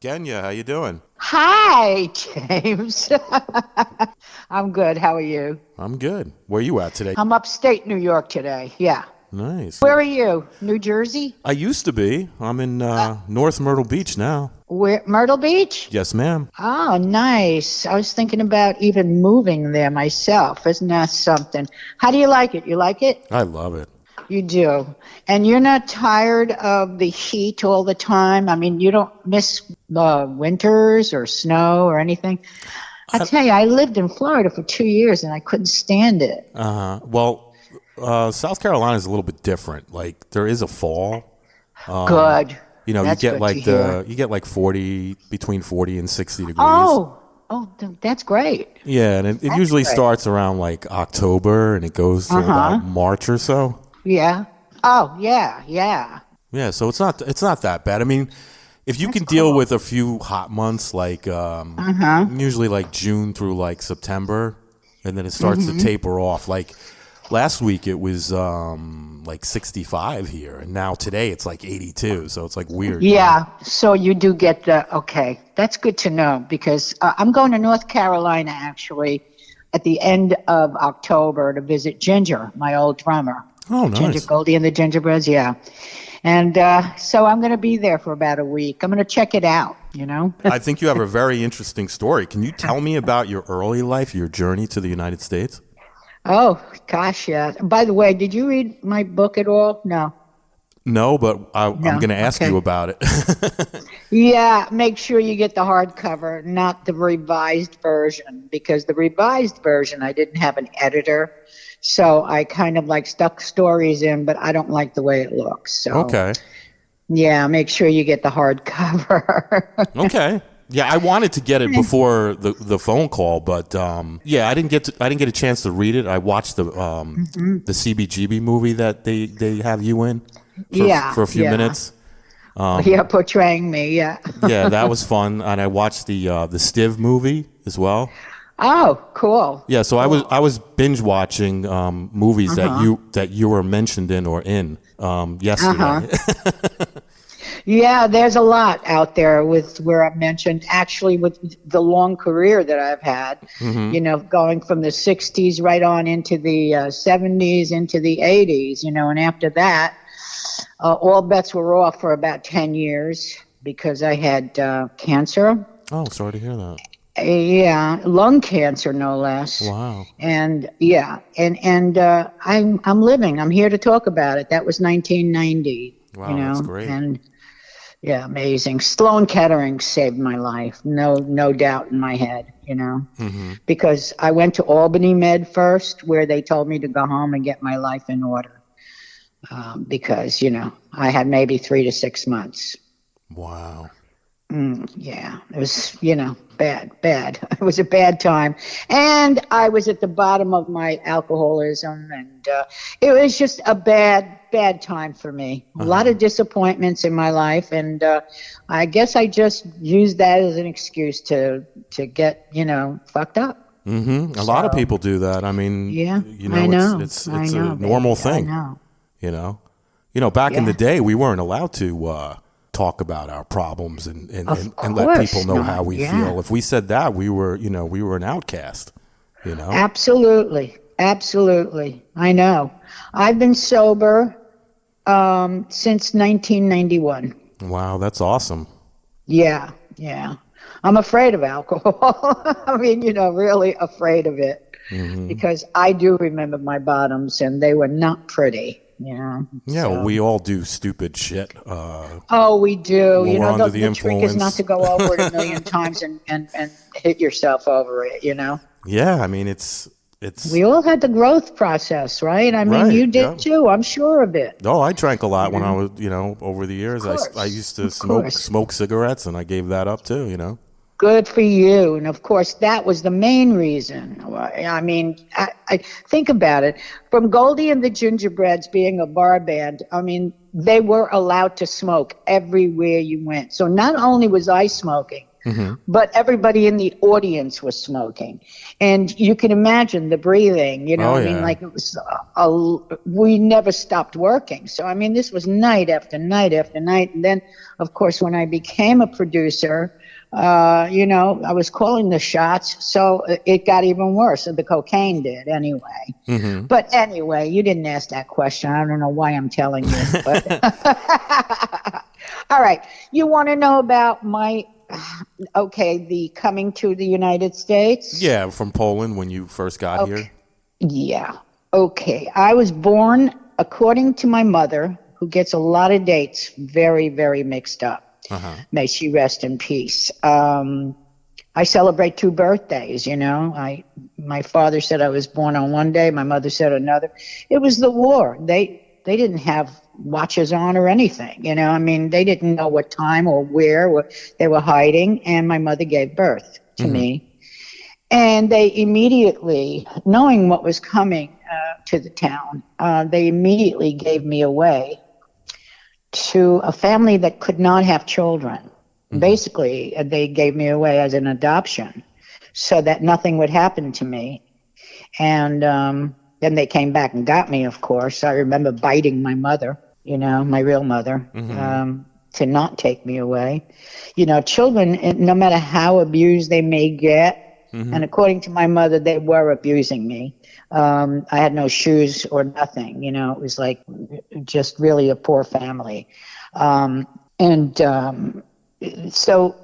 Genya, how you doing? Hi, James. I'm good. How are you? I'm good. Where you at today? I'm upstate New York today. Yeah. Nice. Where are you? New Jersey? I used to be. I'm in North Myrtle Beach now. Where? Myrtle Beach? Yes, ma'am. Oh, nice. I was thinking about even moving there myself. Isn't that something? How do you like it? You like it? I love it. You do. And you're not tired of the heat all the time? I mean, you don't miss winters or snow or anything? I tell you, I lived in Florida for 2 years and I couldn't stand it. Well, South Carolina is a little bit different. Like there is a fall. Good. You know, That's you get good like to hear. you get like 40 between 40 and 60 degrees. That's great. Yeah, and it That's usually great. starts around like October and it goes to about March or so. Yeah. Oh, yeah, yeah. Yeah, so it's not that bad. I mean, if you can deal with a few hot months like usually like June through like September, and then it starts to taper off. Like last week it was like 65 here, and now today it's like 82. So it's like weird. Yeah, so you do get okay, that's good to know because I'm going to North Carolina actually at the end of October to visit Ginger, my old drummer. Oh, nice. Ginger Goldie and the Gingerbreads, yeah. And so I'm going to be there for about a week. I'm going to check it out, you know. I think you have a very interesting story. Can you tell me about your early life, your journey to the United States? Oh, gosh, yeah. By the way, did you read my book at all? No. No, but I'm No, going to ask okay. you about it. Yeah, make sure you get the hardcover, not the revised version, because the revised version, I didn't have an editor. So I kind of like stuck stories in, but I don't like the way it looks. So Okay. yeah, make sure you get the hardcover. Okay. Yeah, I wanted to get it before the phone call, but yeah, I didn't get a chance to read it. I watched the CBGB movie that they have you in for a few minutes. Yeah, portraying me. Yeah. Yeah, that was fun, and I watched the Stiv movie as well. Oh, cool. Yeah, so I was binge watching movies that you were mentioned in or in yesterday. Yeah, there's a lot out there with where I've mentioned actually with the long career that I've had, you know, going from the 60s right on into the 70s, into the 80s, you know, and after that, all bets were off for about 10 years because I had cancer. Oh, sorry to hear that. Yeah, lung cancer, no less. Wow. And yeah, and I'm living. I'm here to talk about it. That was 1990. Wow, you know, that's great. And yeah, amazing. Sloan Kettering saved my life. No doubt in my head. You know, because I went to Albany Med first, where they told me to go home and get my life in order, because you know I had maybe 3 to 6 months. Wow. Yeah, it was, you know, bad. It was a bad time. And I was at the bottom of my alcoholism, and it was just a bad time for me. A lot of disappointments in my life, and I guess I just used that as an excuse to get, you know, fucked up. A lot of people do that. I mean, Yeah, you know, I know. it's I a know, normal baby. thing. I know. You know, back in the Yeah. day, we weren't allowed to talk about our problems and let course people know how not. we Yeah. feel. If we said that, we were an outcast. You know. Absolutely. I know. I've been sober since 1991. Wow, that's awesome. Yeah. I'm afraid of alcohol. I mean, you know, really afraid of it because I do remember my bottoms and they were not pretty, you know. Yeah, So. well, we all do stupid shit. Oh, we do. When You we're know, under the the trick is not influence. to go over it a million times and hit yourself over it, you know. Yeah, I mean, it's. We all had the growth process, right? I mean, Right, you did yeah. too. I'm sure of it. Oh, I drank a lot when I was, over the years. I used to course. smoke cigarettes, and I gave that up too. You know. Good for you. And of course, that was the main reason. I mean, I think about it. From Goldie and the Gingerbreads being a bar band, I mean, they were allowed to smoke everywhere you went. So not only was I smoking, but everybody in the audience was smoking. And you can imagine the breathing, like it was, we never stopped working. So, I mean, this was night after night after night. And then, of course, when I became a producer, I was calling the shots, so it got even worse. The cocaine did anyway. But anyway, you didn't ask that question. I don't know why I'm telling you. But all right. You want to know about the coming to the United States? Yeah, from Poland when you first got here. Yeah. Okay. I was born, according to my mother, who gets a lot of dates very, very mixed up. May she rest in peace. I celebrate 2 birthdays, My father said I was born on one day. My mother said another. It was the war. They didn't have watches on or anything, I mean, they didn't know what time or where they were hiding. And my mother gave birth to me. And they immediately, knowing what was coming to the town, they immediately gave me away to a family that could not have children. Basically, they gave me away as an adoption so that nothing would happen to me. And then they came back and got me, of course. I remember biting my mother, my real mother, to not take me away. Children, no matter how abused they may get, and according to my mother, they were abusing me. I had no shoes or nothing, it was like just really a poor family. So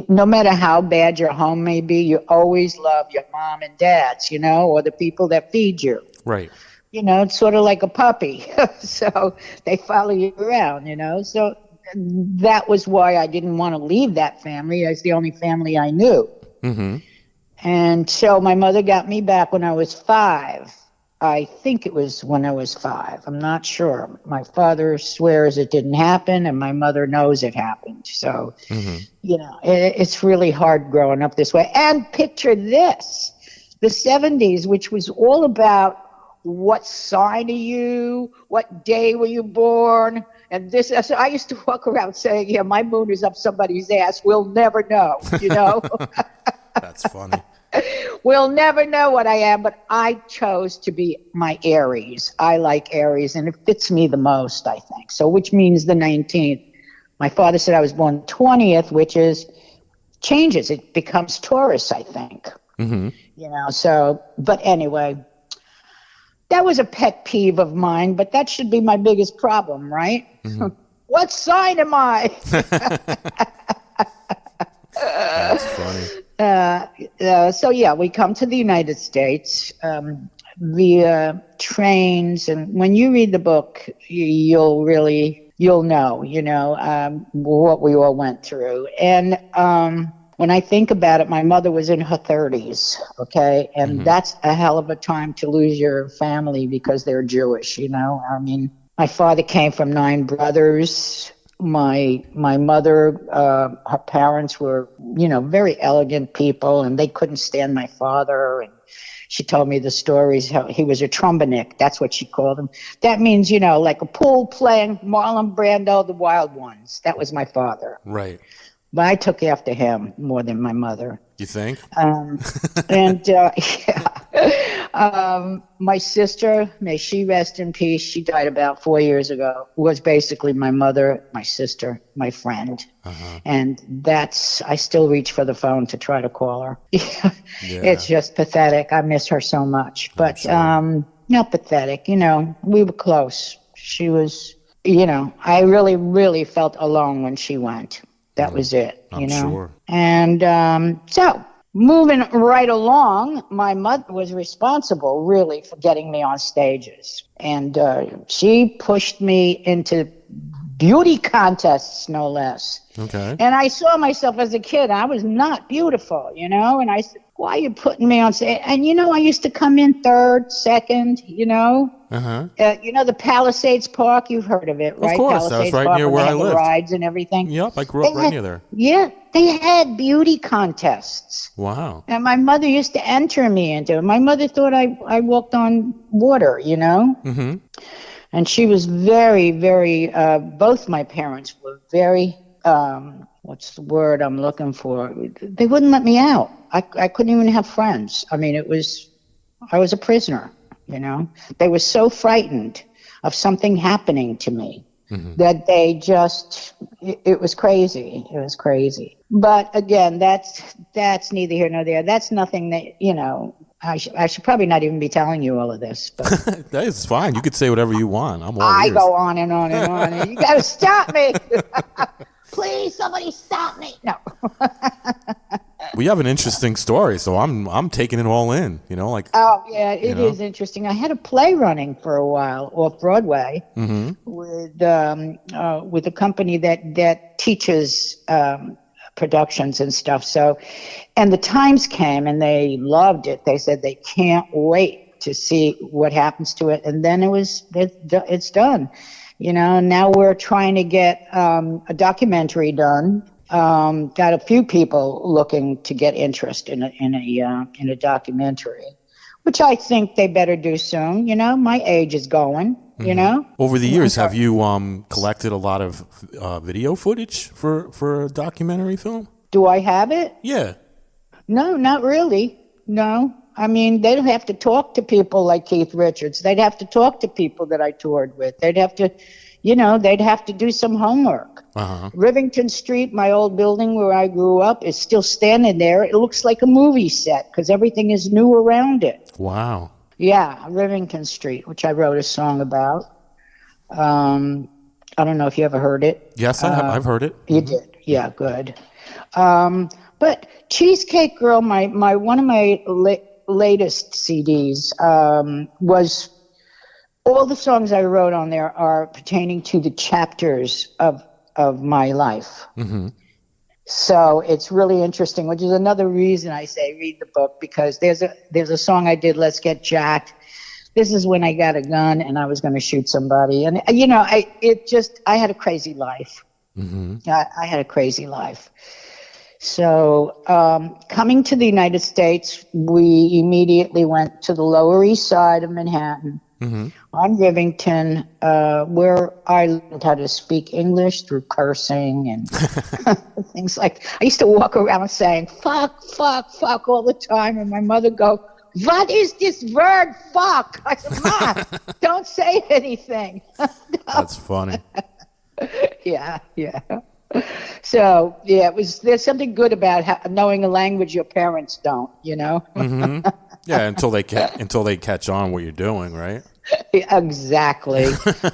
no matter how bad your home may be, you always love your mom and dads, or the people that feed you. Right. It's sort of like a puppy. So they follow you around, So that was why I didn't want to leave that family. It's the only family I knew. And so my mother got me back when I was 5. I think it was when I was 5. I'm not sure. My father swears it didn't happen, and my mother knows it happened. So, it's really hard growing up this way. And picture this, the 70s, which was all about what sign are you, what day were you born, and this. So I used to walk around saying, yeah, my moon is up somebody's ass. We'll never know, That's funny. We'll never know what I am, but I chose to be my Aries. I like Aries, and it fits me the most, I think. So, which means the 19th. My father said I was born 20th, which changes. It becomes Taurus, I think. So, but anyway, that was a pet peeve of mine, but that should be my biggest problem, right? What sign am I? That's funny. So yeah, we come to the United States via trains, and when you read the book, you'll know, what we all went through. And when I think about it, my mother was in her 30s, okay, and that's a hell of a time to lose your family because they're Jewish, I mean, my father came from 9 brothers. My mother, her parents were, very elegant people, and they couldn't stand my father. And she told me the stories how he was a trombonik. That's what she called him. That means, like a pool playing Marlon Brando, the Wild Ones. That was my father. Right. But I took after him more than my mother. You think? My sister, may she rest in peace, she died about 4 years ago, was basically my mother, my sister, my friend. And I still reach for the phone to try to call her. It's just pathetic. I miss her so much. But not pathetic, we were close. She was, I really, really felt alone when she went. That was it, I'm sure. And so, moving right along, my mother was responsible, really, for getting me on stages. And she pushed me into beauty contests, no less. Okay. And I saw myself as a kid. I was not beautiful, And I said, why are you putting me on stage? And, I used to come in 3rd, 2nd, the Palisades Park, you've heard of it, right? Of course, Palisades that's right Park, near where I lived. The rides and everything. Yep, I grew up right near there. Yeah, they had beauty contests. Wow. And my mother used to enter me into it. My mother thought I walked on water, And she was very, very, both my parents were very what's the word I'm looking for? They wouldn't let me out. I couldn't even have friends. I mean, I was a prisoner, you know. They were so frightened of something happening to me that they just, it was crazy. It was crazy. But again, that's neither here nor there. That's nothing that, you know, I should probably not even be telling you all of this. But That is fine. You could say whatever you want. I'm all I ears. go on and on and on. And you got to stop me. Please, somebody stop me. No. We have an interesting story, so I'm taking it all in. You know, like. Oh yeah, it is interesting. I had a play running for a while off Broadway with a company that teaches productions and stuff. So, and the Times came and they loved it. They said they can't wait to see what happens to it. And then it's done. You know, now we're trying to get a documentary done. Got a few people looking to get interest in a documentary, which I think they better do soon. You know, my age is going. You know. Over the years, have you collected a lot of video footage for a documentary film? Do I have it? Yeah. No, not really. No. I mean, they'd have to talk to people like Keith Richards. They'd have to talk to people that I toured with. They'd have to, you know, they'd have to do some homework. Rivington Street, my old building where I grew up, is still standing there. It looks like a movie set because everything is new around it. Wow. Yeah, Rivington Street, which I wrote a song about. I don't know if you ever heard it. Yes, I've heard it. You did? Yeah, good. But Cheesecake Girl, one of my latest CDs was all the songs I wrote on there are pertaining to the chapters of my life. So it's really interesting, which is another reason I say read the book, because there's a song I did, Let's Get Jacked. This is when I got a gun and I was going to shoot somebody. And, you know, I had a crazy life. I had a crazy life. So coming to the United States, we immediately went to the Lower East Side of Manhattan, on Rivington, where I learned how to speak English through cursing and things like. I used to walk around saying "fuck, fuck, fuck" all the time, and my mother go, "What is this word, fuck?" I said, "Ma, don't say anything." That's funny. Yeah. So yeah, there's something good about knowing a language your parents don't, you know. Yeah, until they catch on what you're doing, right? Exactly.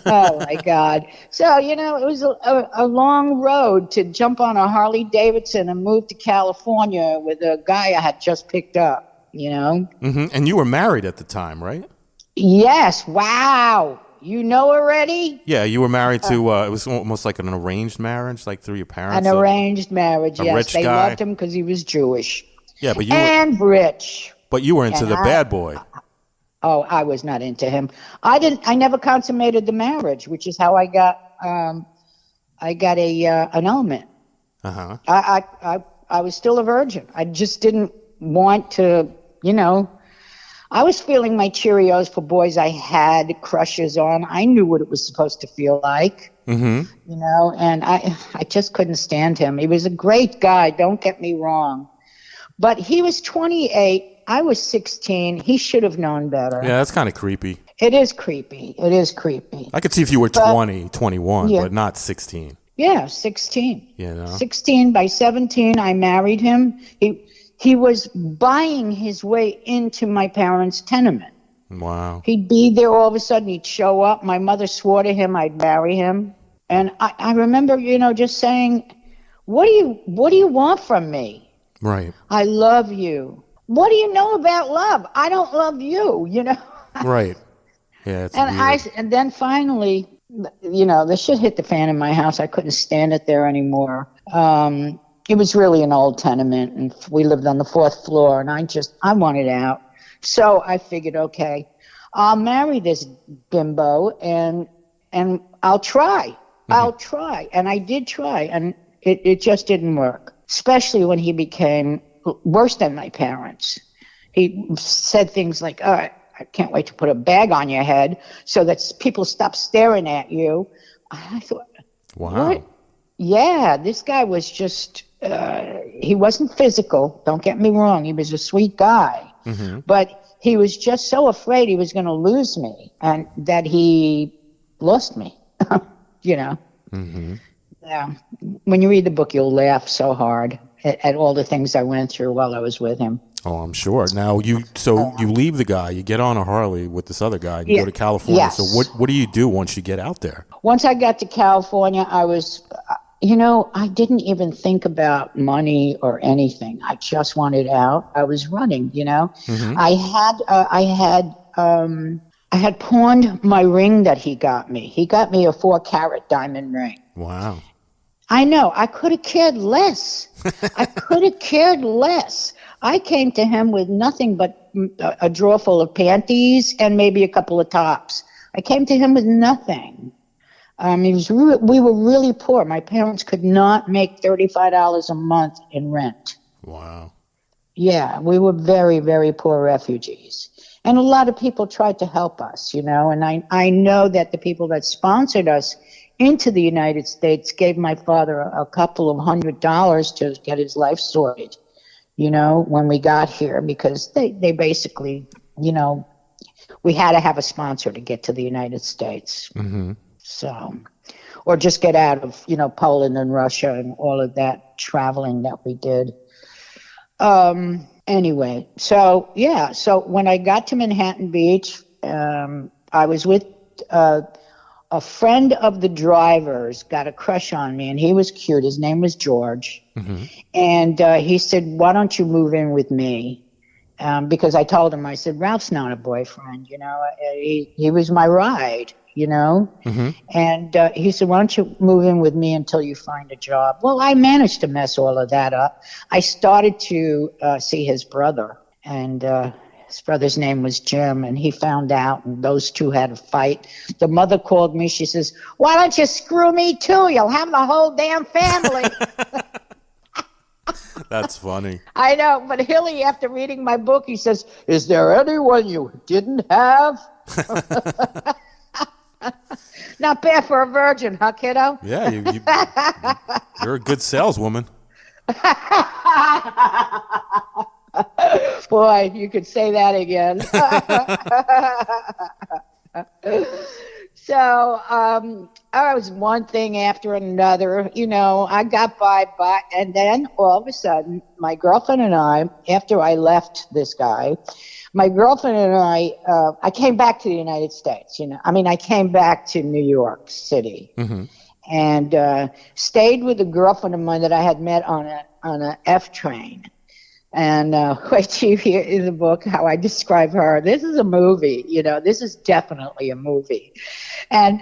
Oh my God. So, you know, it was a long road to jump on a Harley Davidson and move to California with a guy I had just picked up, you know. And you were married at the time, right? Yes. Wow. You know already? Yeah, you were married to, it was almost like an arranged marriage, like through your parents. An arranged marriage, yes. Rich they guy. loved him because he was Jewish. Yeah, but and rich. But you were into the bad boy. Oh, I was not into him. I never consummated the marriage, which is how I got an annulment. I was still a virgin. I just didn't want to, you know. I was feeling my Cheerios for boys I had crushes on. I knew what it was supposed to feel like, you know, and I just couldn't stand him. He was a great guy, don't get me wrong. But he was 28. I was 16. He should have known better. Yeah, that's kind of creepy. It is creepy. I could see if you were 20, 21, but not 16. Yeah, 16. You know? 16. By 17, I married him. He was buying his way into my parents' tenement. Wow. He'd be there all of a sudden. He'd show up. My mother swore to him I'd marry him. And I remember, you know, just saying, what do you want from me? Right. I love you. What do you know about love? I don't love you, you know? Right. Yeah, it's weird. And then finally, you know, the shit hit the fan in my house. I couldn't stand it there anymore. It was really an old tenement, and we lived on the 4th floor, and I wanted out. So I figured, okay, I'll marry this bimbo, and I'll try. I'll try. And I did try, and it just didn't work, especially when he became worse than my parents. He said things like, all right, I can't wait to put a bag on your head so that people stop staring at you. I thought, wow. What? Yeah, this guy was just, he wasn't physical, don't get me wrong. He was a sweet guy. But he was just so afraid he was going to lose me and that he lost me, you know. Yeah. When you read the book, you'll laugh so hard at all the things I went through while I was with him. Oh, I'm sure. Now, you leave the guy, you get on a Harley with this other guy, and you go to California. Yes. So what do you do once you get out there? Once I got to California, I was, I didn't even think about money or anything. I just wanted out. I was running, I had pawned my ring that he got me. He got me a 4-carat diamond ring. Wow. I know. I could have cared less. I came to him with nothing but a drawer full of panties and maybe a couple of tops. I came to him with nothing. We were really poor. My parents could not make $35 a month in rent. Wow. Yeah, we were very, very poor refugees. And a lot of people tried to help us, and I know that the people that sponsored us into the United States gave my father a couple of $100 to get his life sorted, when we got here, because they basically, we had to have a sponsor to get to the United States. So, or just get out of, Poland and Russia and all of that traveling that we did. Anyway, so when I got to Manhattan Beach, I was with a friend of the driver's, got a crush on me, and he was cute. His name was George. And he said, why don't you move in with me? Because I told him, I said, Ralph's not a boyfriend, he was my ride. And he said, why don't you move in with me until you find a job? Well, I managed to mess all of that up. I started to see his brother, and his brother's name was Jim, and he found out, and those two had a fight. The mother called me. She says, why don't you screw me too? You'll have the whole damn family. That's funny. I know, but Hilly, after reading my book, he says, is there anyone you didn't have? Not bad for a virgin, huh, kiddo? Yeah, you're a good saleswoman. Boy, you could say that again. So I was one thing after another. I got by, and then all of a sudden, my girlfriend and I, after I left this guy, my girlfriend and I came back to the United States, I came back to New York City and stayed with a girlfriend of mine that I had met on a F train. And wait till you hear in the book how I describe her. This is a movie, this is definitely a movie. And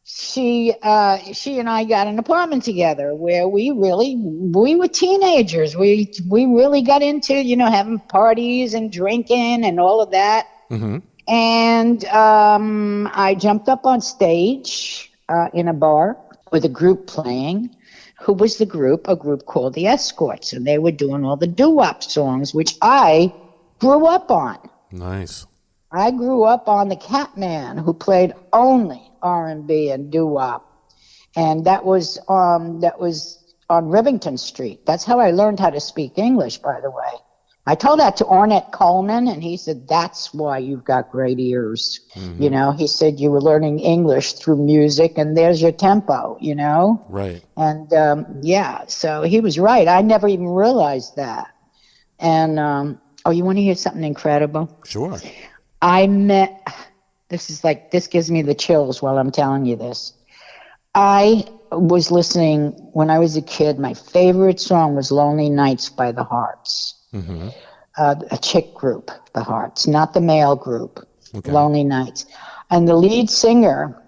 she and I got an apartment together where we were teenagers. We really got into, having parties and drinking and all of that. And I jumped up on stage in a bar with a group playing. Who was the group? A group called the Escorts, and they were doing all the doo-wop songs, which I grew up on. Nice. I grew up on the Catman, who played only R&B and doo-wop, and that was on Rivington Street. That's how I learned how to speak English, by the way. I told that to Ornette Coleman, and he said, that's why you've got great ears. He said you were learning English through music, and there's your tempo, Right. And, so he was right. I never even realized that. And, you want to hear something incredible? Sure. This gives me the chills while I'm telling you this. I was listening, when I was a kid, my favorite song was Lonely Nights by the Hearts. A chick group, the Hearts, not the male group. Okay. Lonely Nights. And the lead singer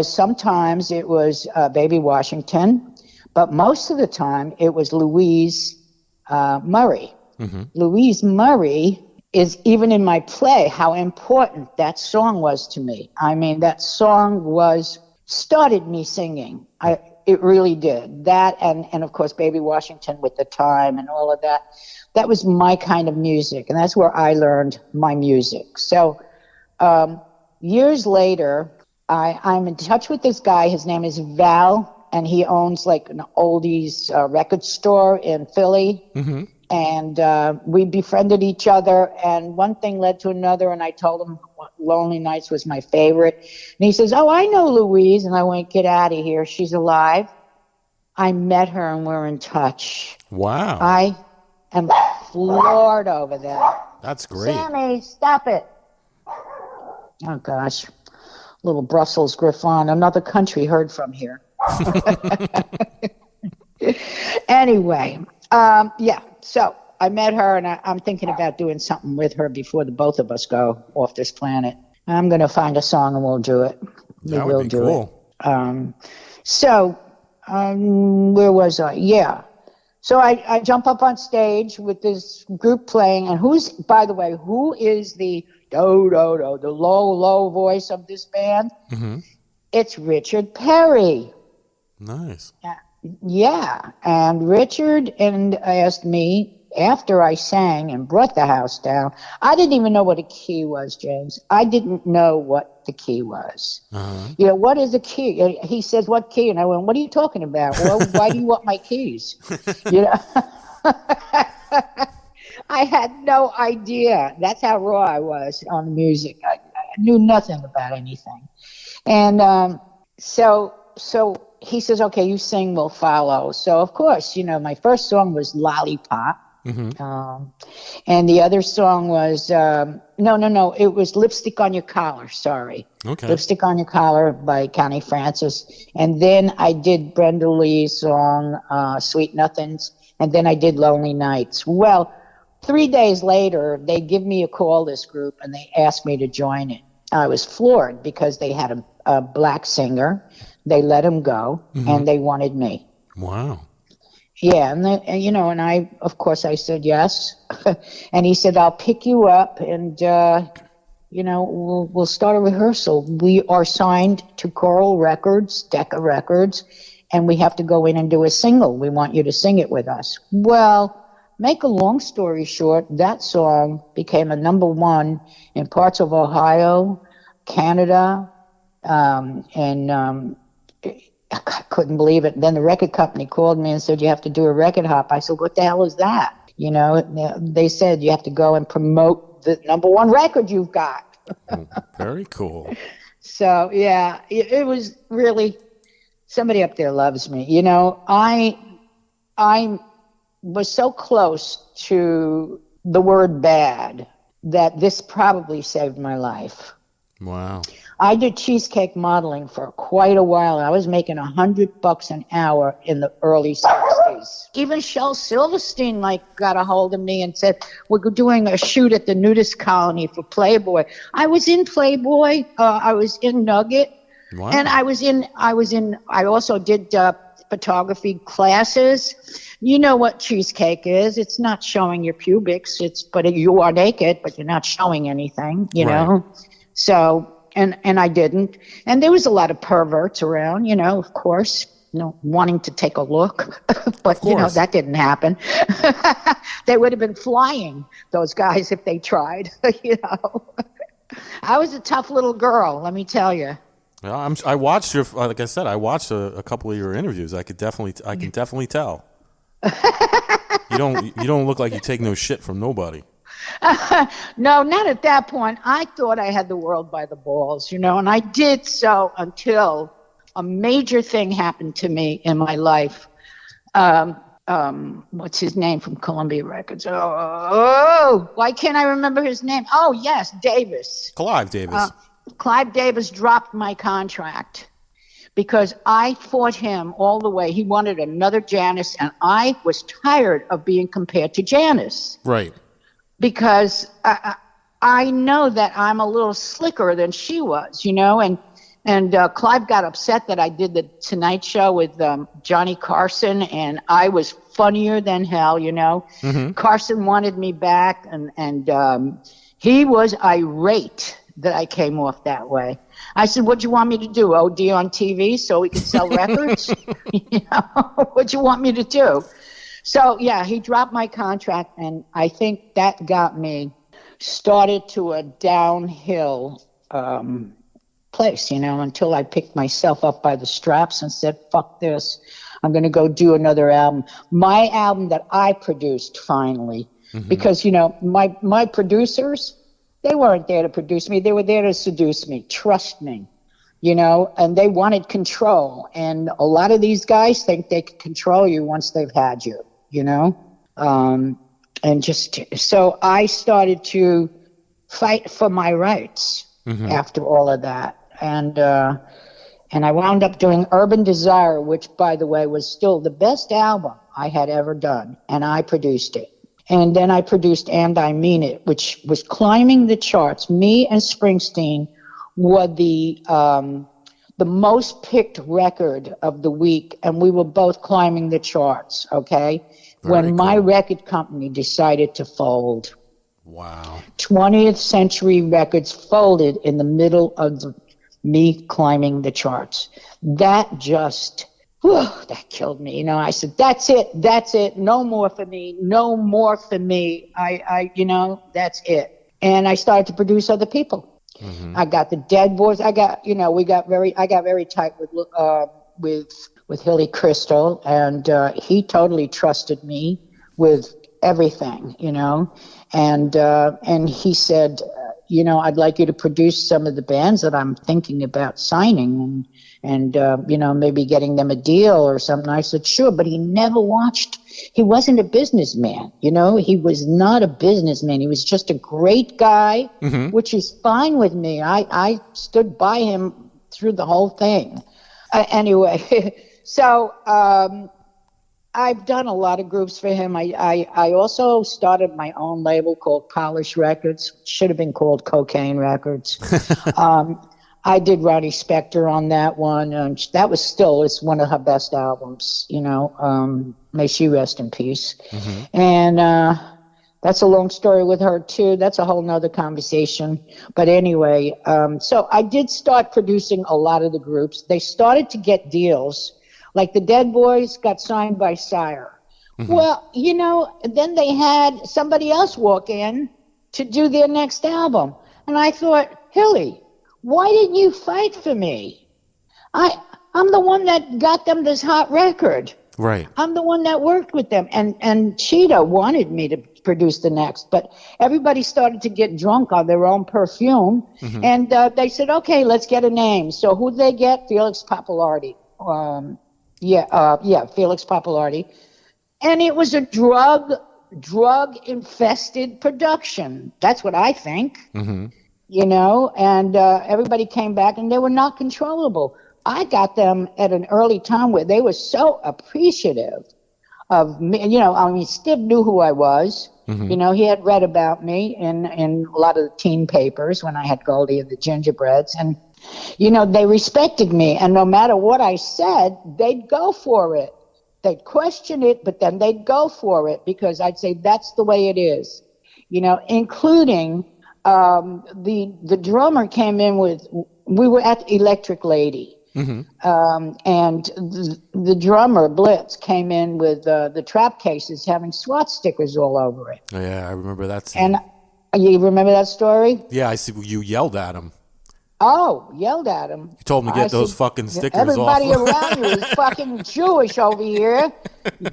sometimes it was Baby Washington, but most of the time it was Louise Murray. Louise Murray is, even in my play, how important that song was to me. That song started me singing. It really did. That and of course Baby Washington with the time and all of that. That was my kind of music, and that's where I learned my music. So years later, I'm in touch with this guy. His name is Val and he owns like an oldies record store in Philly. Mm-hmm. And we befriended each other, and one thing led to another, and I told him Lonely Nights was my favorite. And he says, oh, I know Louise. And I went, get out of here. She's alive. I met her, and we're in touch. Wow. I am floored over that. That's great. Sammy, stop it. Oh, gosh. Little Brussels Griffon, another country heard from here. Anyway, yeah. So I met her, and I'm thinking about doing something with her before the both of us go off this planet. I'm going to find a song, and we'll do it. That would be cool. Where was I? Yeah. So I jump up on stage with this group playing, and who is the low voice of this band? Mm-hmm. It's Richard Perry. Nice. Yeah, and Richard asked me after I sang and brought the house down. I didn't even know what a key was, James. I didn't know what the key was. Uh-huh. What is a key? He says, what key? And I went, what are you talking about? Well, why do you want my keys? I had no idea. That's how raw I was on music. I knew nothing about anything. And so he says, okay, you sing, we'll follow. So, of course, my first song was Lollipop. Mm-hmm. And the other song was, no, it was Lipstick on Your Collar, sorry. Okay. Lipstick on Your Collar by Connie Francis. And then I did Brenda Lee's song, Sweet Nothings. And then I did Lonely Nights. Well, 3 days later, they give me a call, this group, and they asked me to join it. I was floored because they had a black singer. They let him go, mm-hmm. and they wanted me. Wow. Yeah, and I, of course, I said yes. And he said, I'll pick you up, and, we'll start a rehearsal. We are signed to Coral Records, Decca Records, and we have to go in and do a single. We want you to sing it with us. Well, make a long story short, that song became a number one in parts of Ohio, Canada, and I couldn't believe it. Then the record company called me and said, you have to do a record hop. I said, what the hell is that? They said you have to go and promote the number one record you've got. Oh, very cool. So, yeah, it was really, somebody up there loves me. I was so close to the word bad that this probably saved my life. Wow. I did cheesecake modeling for quite a while. I was making $100 an hour in the early 60s. Even Shel Silverstein got a hold of me and said, we're doing a shoot at the nudist colony for Playboy. I was in Playboy. I was in Nugget. Wow. And I also did photography classes. You know what cheesecake is. It's not showing your pubics. But you are naked, but you're not showing anything, you know. So, and I didn't. And there was a lot of perverts around, of course, wanting to take a look. But, that didn't happen. They would have been flying, those guys, if they tried, I was a tough little girl, let me tell you. Well, I watched like I said, I watched a couple of your interviews. I can definitely tell. You don't look like you take no shit from nobody. No, not at that point. I thought I had the world by the balls, and I did so until a major thing happened to me in my life. What's his name from Columbia Records? Oh, why can't I remember his name? Oh, yes, Davis. Clive Davis. Clive Davis dropped my contract because I fought him all the way. He wanted another Janis, and I was tired of being compared to Janis. Right. Because I know that I'm a little slicker than she was, and Clive got upset that I did the Tonight Show with Johnny Carson, and I was funnier than hell, Mm-hmm. Carson wanted me back, and he was irate that I came off that way. I said, what'd you want me to do, OD on TV so we could sell records? What'd you want me to do? So, yeah, he dropped my contract, and I think that got me started to a downhill place, until I picked myself up by the straps and said, fuck this. I'm going to go do another album. My album that I produced finally, because, my producers, they weren't there to produce me. They were there to seduce me, trust me, and they wanted control. And a lot of these guys think they can control you once they've had you, and so I started to fight for my rights after all of that. And I wound up doing Urban Desire, which, by the way, was still the best album I had ever done, and I produced it. And then I produced And I Mean It, which was climbing the charts. Me and Springsteen were the most picked record of the week, and we were both climbing the charts, okay? When my record company decided to fold. Wow. 20th Century Records folded in the middle of me climbing the charts. That just, that killed me. I said, that's it. No more for me. No more for me. That's it. And I started to produce other people. I got the Dead Boys. I got very tight with Hilly Crystal, and he totally trusted me with everything, and he said, I'd like you to produce some of the bands that I'm thinking about signing and maybe getting them a deal or something. I said, sure, but he never watched. He wasn't a businessman, he was not a businessman. He was just a great guy, which is fine with me. I stood by him through the whole thing. Anyway, so I've done a lot of groups for him. I also started my own label called Polish Records. Should have been called Cocaine Records. I did Ronnie Spector on that one. That was it's one of her best albums, may she rest in peace. And that's a long story with her too. That's a whole nother conversation. But anyway, so I did start producing a lot of the groups. They started to get deals. Like the Dead Boys got signed by Sire. Well, then they had somebody else walk in to do their next album. And I thought, Hilly, why didn't you fight for me? I'm the one that got them this hot record. Right. I'm the one that worked with them. And Cheetah wanted me to produce the next, but everybody started to get drunk on their own perfume. And they said, okay, let's get a name. So who'd they get? Felix Pappalardi. Felix Pappalardi. And it was a drug-infested production. That's what I think, and everybody came back and they were not controllable. I got them at an early time where they were so appreciative of me. Steve knew who I was. He had read about me in a lot of the teen papers when I had Goldie and the Gingerbreads. And they respected me, and no matter what I said, they'd go for it. They'd question it, but then they'd go for it because I'd say that's the way it is. Including the drummer came in we were at Electric Lady, and the drummer Blitz came in with the trap cases having SWAT stickers all over it. Oh, yeah, I remember that scene. And you remember that story? Yeah, I see. You yelled at him. Oh, yelled at him. You told him to get those fucking stickers everybody off. Everybody around you is fucking Jewish over here.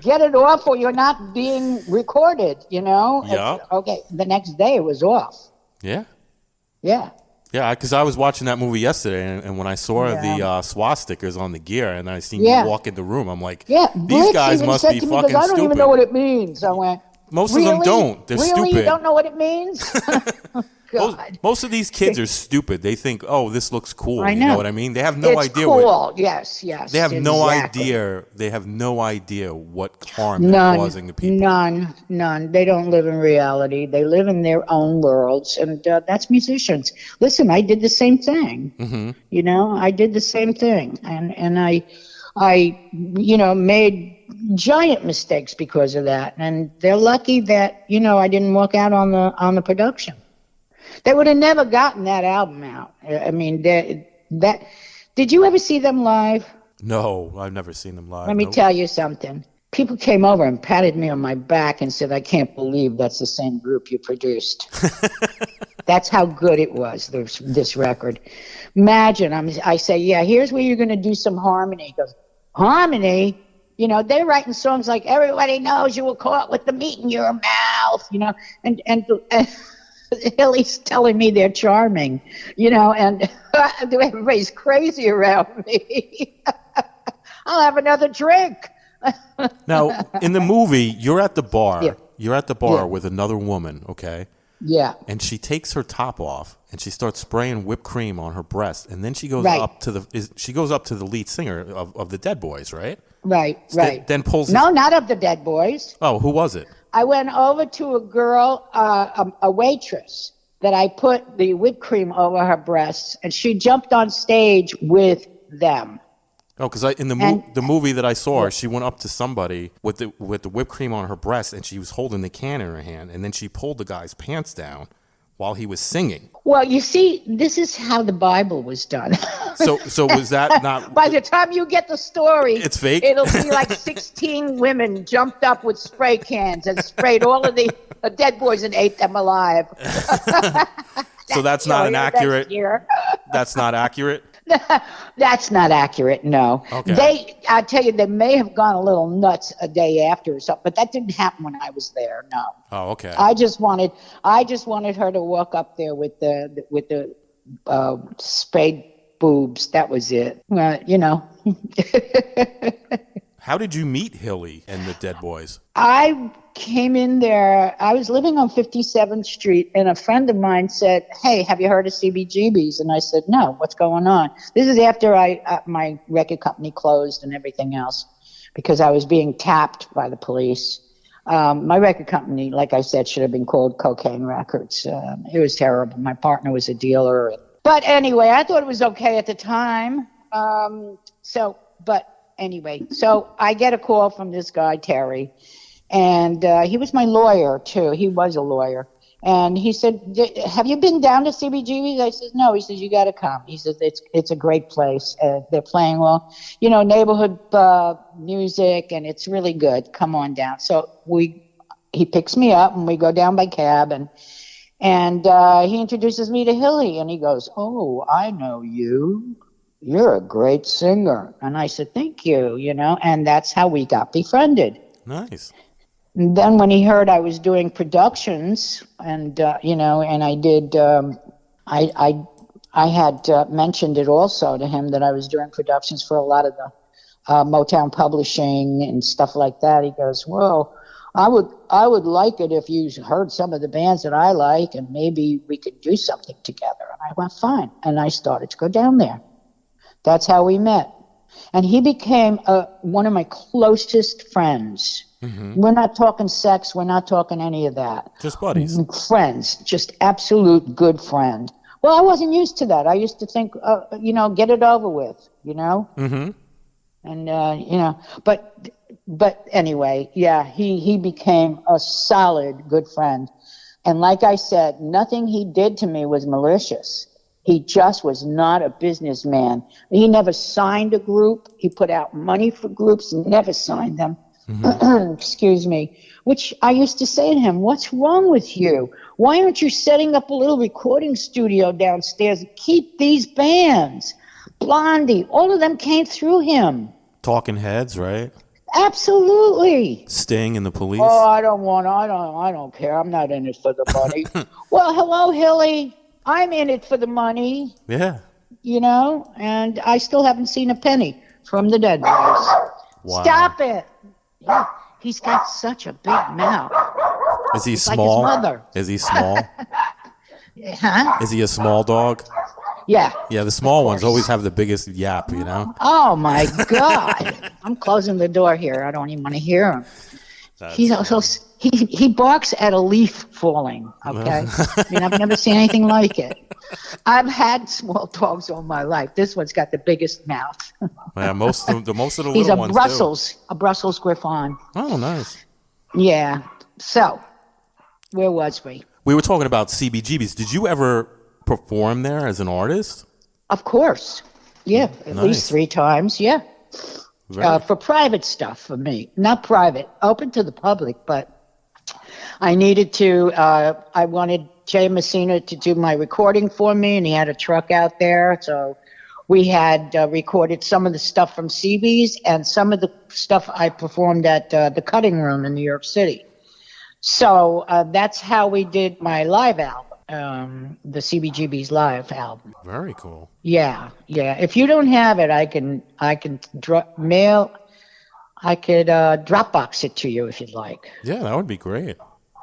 Get it off or you're not being recorded, Yeah. Okay, the next day it was off. Yeah. Yeah. Yeah, because I was watching that movie yesterday, and when I saw the SWAT stickers on the gear, and I seen you walk in the room, I'm like, these guys must be fucking stupid. I don't even know what it means. I went, most of them don't. They're stupid. You don't know what it means? God. Most of these kids are stupid. They think, oh, this looks cool. I know. You know what I mean? They have no idea. Cool. Yes. They have no idea. They have no idea what harm they're causing to people. None. They don't live in reality. They live in their own worlds, and that's musicians. Listen, I did the same thing. I did the same thing, and I made giant mistakes because of that. And they're lucky that I didn't walk out on the production. They would have never gotten that album out. I mean, did you ever see them live? No, I've never seen them live. Let me tell you something. People came over and patted me on my back and said, I can't believe that's the same group you produced. That's how good it was, this record. Imagine, I say, yeah, here's where you're going to do some harmony. He goes, harmony? You know, they're writing songs like everybody knows you were caught with the meat in your mouth, you know, and Hilly's telling me they're charming, you know, and everybody's crazy around me. I'll have another drink. Now, in the movie, you're at the bar. Yeah. You're at the bar with another woman, okay? Yeah. And she takes her top off and she starts spraying whipped cream on her breast, and then she goes up to the lead singer of the Dead Boys, right? Right. Then pulls. No, not of the Dead Boys. Oh, who was it? I went over to a girl, a waitress, that I put the whipped cream over her breasts, and she jumped on stage with them. Oh, because in the movie that I saw, she went up to somebody with the whipped cream on her breast, and she was holding the can in her hand, and then she pulled the guy's pants down while he was singing. Well, you see, this is how the Bible was done. So was that not? By the time you get the story, it's fake. It'll be like 16 women jumped up with spray cans and sprayed all of the Dead Boys and ate them alive. So that's not an accurate. That's not accurate. That's not accurate, no. Okay. I tell you, they may have gone a little nuts a day after or something, but that didn't happen when I was there, no. Oh, okay. I just wanted her to walk up there with the sprayed boobs. That was it. You know. How did you meet Hilly and the Dead Boys? I came in there. I was living on 57th Street, and a friend of mine said, "Hey, have you heard of CBGBs?" And I said, "No, what's going on?" This is after my record company closed and everything else, because I was being tapped by the police. My record company, like I said, should have been called Cocaine Records. It was terrible. My partner was a dealer. But anyway, I thought it was okay at the time. So I get a call from this guy, Terry, and he was my lawyer, too. He was a lawyer. And he said, "Have you been down to CBGB's?" I said, "No." He says, "You got to come." He says, it's a great place. They're playing, neighborhood music, and it's really good. Come on down. So he picks me up, and we go down by cab, and he introduces me to Hilly, and he goes, "Oh, I know you. You're a great singer." And I said, "Thank you," and that's how we got befriended. Nice. And then when he heard I was doing productions and I did, I had mentioned it also to him that I was doing productions for a lot of the Motown publishing and stuff like that. He goes, "Well, I would like it if you heard some of the bands that I like, and maybe we could do something together." And I went, "Fine." And I started to go down there. That's how we met. And he became one of my closest friends. Mm-hmm. We're not talking sex. We're not talking any of that. Just buddies. Friends. Just absolute good friend. Well, I wasn't used to that. I used to think, get it over with, Mm-hmm. And, but anyway, yeah, he became a solid good friend. And like I said, nothing he did to me was malicious. He just was not a businessman. He never signed a group. He put out money for groups and never signed them. Mm-hmm. Excuse me. Which I used to say to him, "What's wrong with you? Why aren't you setting up a little recording studio downstairs and keep these bands?" Blondie, all of them came through him. Talking Heads, right? Absolutely. Sting and the Police. Oh, I don't care. I'm not in it for the money. Well, hello, Hilly. I'm in it for the money. Yeah. And I still haven't seen a penny from the Dead Boys. Wow. Stop it. Yeah, he's got such a big mouth. Is he small? Like his mother. Is he small? Huh? Is he a small dog? Yeah. Yeah, the small ones always have the biggest yap, Oh, my God. I'm closing the door here. I don't even want to hear him. He barks at a leaf falling, okay? I've never seen anything like it. I've had small dogs all my life. This one's got the biggest mouth. Yeah, most of the little ones He's a Brussels Griffon. Oh, nice. Yeah. So, where was we? We were talking about CBGBs. Did you ever perform there as an artist? Of course. Yeah, at least 3 times, yeah. For private stuff for me. Not private, open to the public, but I needed to, I wanted Jay Messina to do my recording for me, and he had a truck out there. So we had recorded some of the stuff from CB's and some of the stuff I performed at the Cutting Room in New York City. So that's how we did my live album, the CBGB's live album. Very cool. Yeah. If you don't have it, I could Dropbox it to you if you'd like. Yeah, that would be great.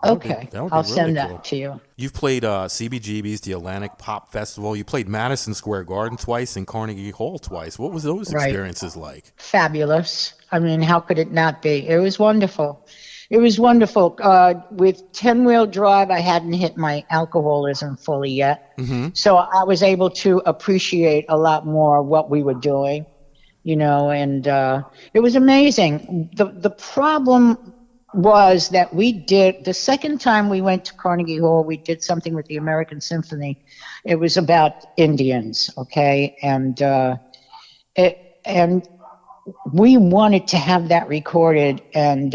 Okay, I'll send cool. that to you. You've played CBGB's, the Atlantic Pop Festival. You played Madison Square Garden twice and Carnegie Hall twice. What was those experiences like? Fabulous. I mean, how could it not be? It was wonderful. It was wonderful. With 10-wheel drive, I hadn't hit my alcoholism fully yet. Mm-hmm. So I was able to appreciate a lot more what we were doing, and it was amazing. The problem was that the second time we went to Carnegie Hall, we did something with the American Symphony. It was about Indians, okay? And we wanted to have that recorded, and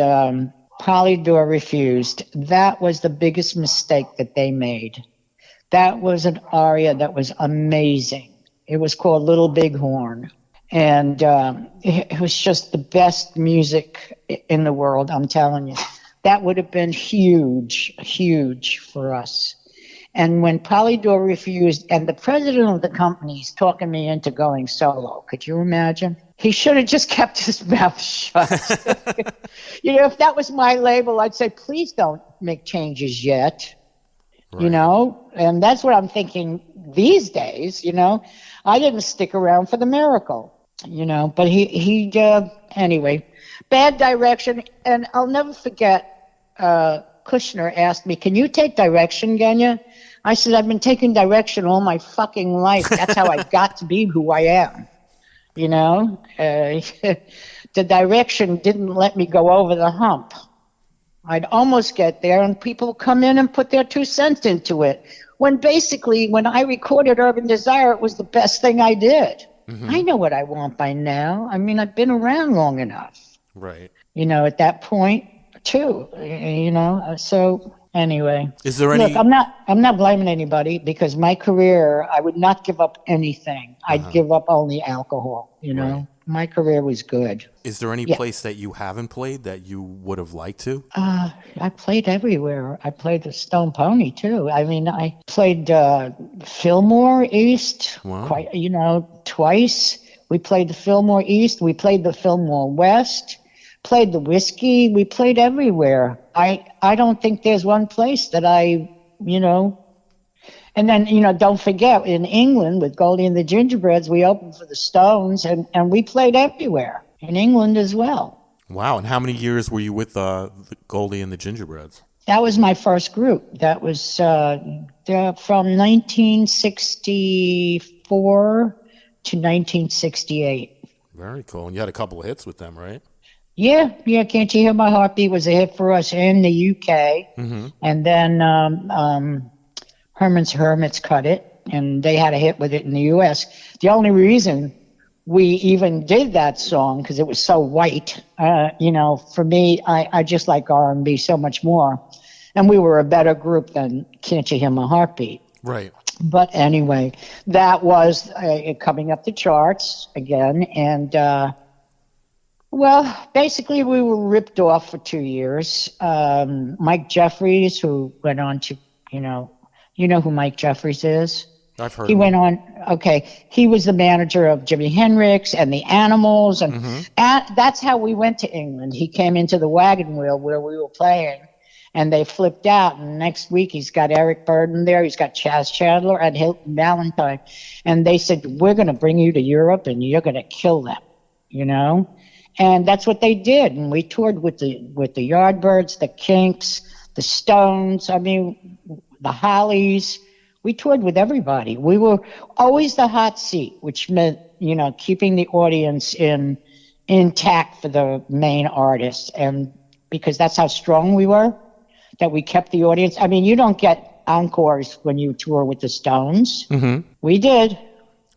Polydor refused. That was the biggest mistake that they made. That was an aria that was amazing. It was called Little Bighorn. And it was just the best music in the world, I'm telling you. That would have been huge for us. And when Polydor refused, and the president of the company's talking me into going solo, could you imagine? He should have just kept his mouth shut. If that was my label, I'd say, please don't make changes yet. Right. And that's what I'm thinking these days, I didn't stick around for the miracle. But he anyway, bad direction. And I'll never forget, Kushner asked me, can you take direction, Genya? I said, I've been taking direction all my fucking life. That's how I got to be who I am. The direction didn't let me go over the hump. I'd almost get there, and people come in and put their 2 cents into it. When I recorded Urban Desire, it was the best thing I did. Mm-hmm. I know what I want by now. I mean, I've been around long enough. Right. At that point, too. So anyway. Is there any? Look, I'm not blaming anybody, because my career, I would not give up anything. I'd give up only alcohol. Right. My career was good. Is there any place that you haven't played that you would have liked to? I played everywhere. I played the Stone Pony, too. I mean, I played Fillmore East, twice. We played the Fillmore East. We played the Fillmore West. Played the Whiskey. We played everywhere. I don't think there's one place that And then, don't forget, in England with Goldie and the Gingerbreads, we opened for the Stones, and we played everywhere, in England as well. Wow, and how many years were you with the Goldie and the Gingerbreads? That was my first group. That was from 1964 to 1968. Very cool. And you had a couple of hits with them, right? Yeah, Can't You Hear My Heartbeat was a hit for us in the UK. Mm-hmm. And then Herman's Hermits cut it, and they had a hit with it in the U.S. The only reason we even did that song, because it was so white, for me, I just like R&B so much more. And we were a better group than Can't You Hear My Heartbeat. Right. But anyway, that was coming up the charts again. And, basically we were ripped off for 2 years. Mike Jeffries, who went on to, you know who Mike Jeffries is? I've heard he went on, okay, he was the manager of Jimi Hendrix and the Animals, and that's how we went to England. He came into the Wagon Wheel where we were playing, and they flipped out, and next week he's got Eric Burdon there, he's got Chaz Chandler and Hilton Valentine, and they said, we're going to bring you to Europe and you're going to kill them, and that's what they did. And we toured with the Yardbirds, the Kinks, the Stones, the Hollies. We toured with everybody. We were always the hot seat, which meant, keeping the audience intact for the main artists. And because that's how strong we were, that we kept the audience. You don't get encores when you tour with the Stones. Mm-hmm. We did.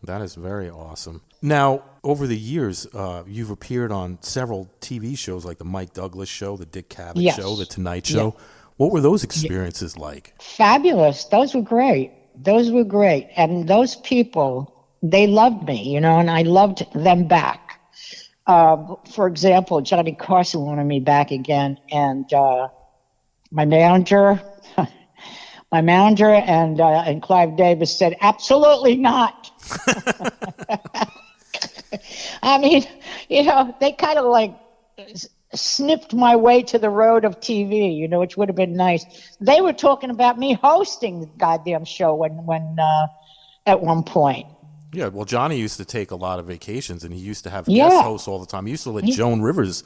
That is very awesome. Now, over the years, you've appeared on several TV shows like the Mike Douglas Show, the Dick Cavett Show, the Tonight Show. Yeah. What were those experiences like? Fabulous. Those were great. And those people, they loved me, and I loved them back. For example, Johnny Carson wanted me back again, and my manager and Clive Davis said, absolutely not. I mean, they kind of like snipped my way to the road of TV, which would have been nice. They were talking about me hosting the goddamn show when at one point. Yeah, well, Johnny used to take a lot of vacations, and he used to have guest hosts all the time. He used to let Joan Rivers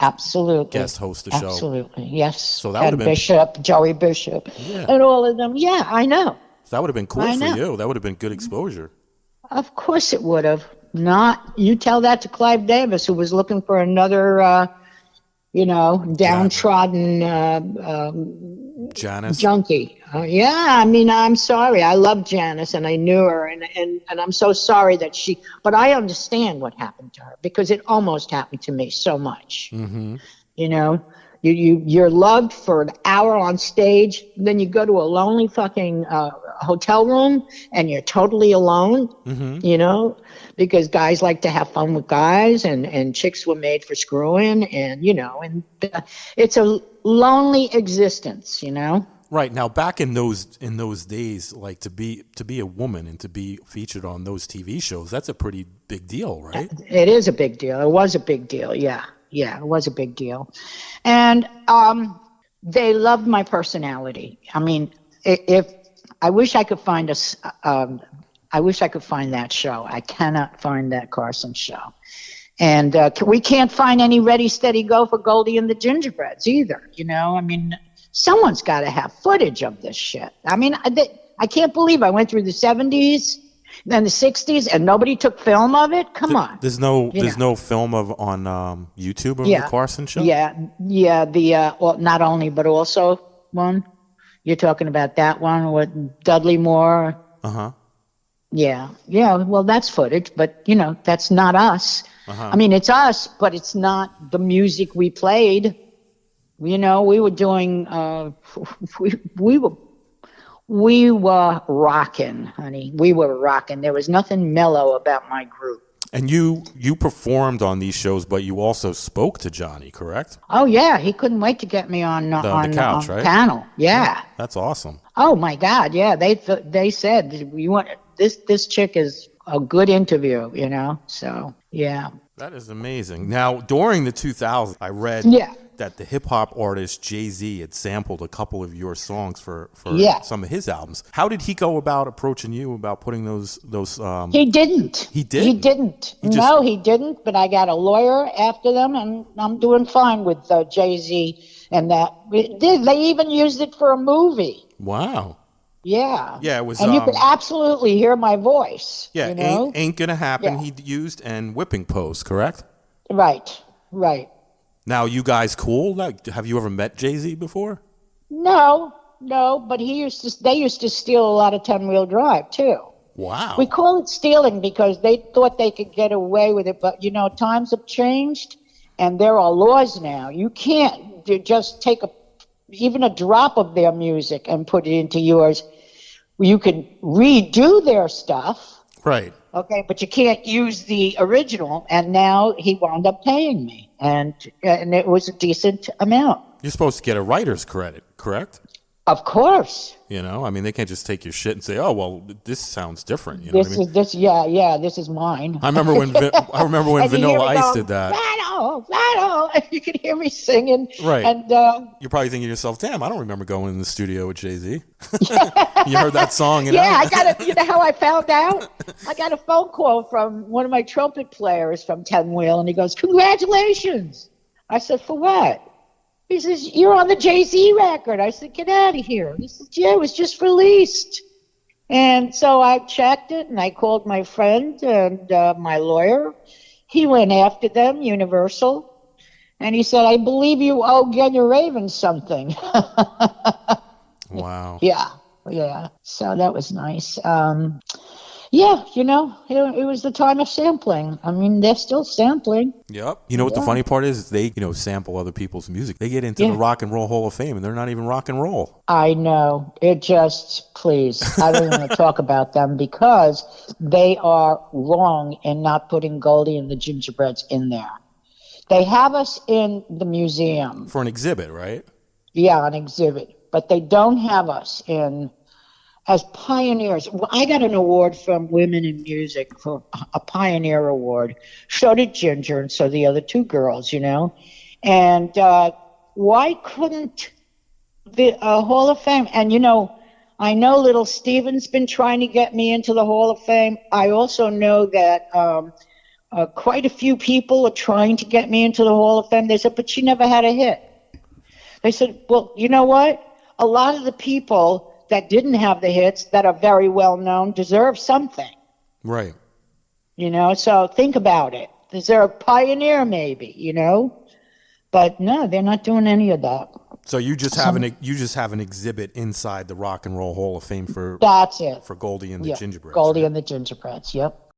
absolutely guest host the show. Absolutely, yes. So that would have been Bishop, Joey Bishop, and all of them. Yeah, I know. So that would have been cool for you. That would have been good exposure. Of course it would have. Not you tell that to Clive Davis, who was looking for another, downtrodden Janice junkie. I mean, I'm sorry. I love Janice, and I knew her, and I'm so sorry that but I understand what happened to her, because it almost happened to me so much. Mm-hmm. You're loved for an hour on stage, then you go to a lonely fucking hotel room, and you're totally alone. Mm-hmm. Because guys like to have fun with guys, and chicks were made for screwing, and it's a lonely existence. Right. Now, back in those days, like to be a woman and to be featured on those TV shows, that's a pretty big deal, right? It is a big deal. It was a big deal. Yeah, it was a big deal. And they loved my personality. I mean, I wish I could find that show. I cannot find that Carson show. And we can't find any Ready, Steady, Go for Goldie and the Gingerbreads either. I mean, someone's got to have footage of this shit. I mean, I can't believe I went through the 70s, then the 60s, and nobody took film of it. Come on. There's no film on YouTube of the Carson show? Yeah. Well, not only, but also one. You're talking about that one with Dudley Moore. Uh-huh. Yeah. Well, that's footage, but that's not us. Uh-huh. I mean, it's us, but it's not the music we played. We were doing. We were rocking, honey. We were rocking. There was nothing mellow about my group. And you performed on these shows, but you also spoke to Johnny, correct? Oh yeah, he couldn't wait to get me on the couch, right? Panel. Yeah, that's awesome. Oh my God, yeah. They said you want this chick is a good interview, So yeah. That is amazing. Now, during the 2000s, I read that the hip-hop artist Jay-Z had sampled a couple of your songs for some of his albums. How did he go about approaching you about putting those He didn't. He did? He didn't. No, he didn't, but I got a lawyer after them, and I'm doing fine with Jay-Z and that. They even used it for a movie. Wow. Yeah. Yeah, it was. And you could absolutely hear my voice. Yeah, Ain't Gonna Happen, he used, and Whipping Post, correct? Right. Now, you guys cool? Have you ever met Jay-Z before? No, but they used to steal a lot of 10-wheel drive, too. Wow. We call it stealing because they thought they could get away with it, but, times have changed, and there are laws now. You can't just take even a drop of their music and put it into yours. You can redo their stuff. Right. Okay, but you can't use the original. And now he wound up paying me, and it was a decent amount. You're supposed to get a writer's credit, correct? Of course. I mean, they can't just take your shit and say, "Oh, well, this sounds different." This is mine. I remember when Vanilla Ice did that. Battle. You can hear me singing. Right. And you're probably thinking to yourself, "Damn, I don't remember going in the studio with Jay-Z." You heard that song, I got it. You know how I found out? I got a phone call from one of my trumpet players from 10 Wheel, and he goes, "Congratulations." I said, "For what?" He says, "You're on the Jay-Z record." I said, "Get out of here." He said, "Yeah, it was just released." And so I checked it, and I called my friend and my lawyer. He went after them, Universal, and he said, "I believe you owe Genya Ravan something." Wow. Yeah. So that was nice. Yeah, it was the time of sampling. I mean, they're still sampling. Yep. You know what the funny part is? They, sample other people's music. They get into the Yeah. Rock and Roll Hall of Fame, and they're not even rock and roll. I know. Please, I don't want to talk about them because they are wrong in not putting Goldie and the Gingerbreads in there. They have us in the museum. For an exhibit, right? Yeah, an exhibit. But they don't have us in as pioneers. Well, I got an award from Women in Music for a Pioneer Award. So did Ginger, and so the other two girls, And why couldn't the Hall of Fame? And, I know little Steven's been trying to get me into the Hall of Fame. I also know that quite a few people are trying to get me into the Hall of Fame. They said, but she never had a hit. They said, well, you know what? A lot of the people that didn't have the hits that are very well known deserve something. Right. So think about it. Is there a pioneer maybe, But no, they're not doing any of that. So you just have an exhibit inside the Rock and Roll Hall of Fame for that's it. For Goldie and the Gingerbreads. Goldie and the Gingerbreads, yep.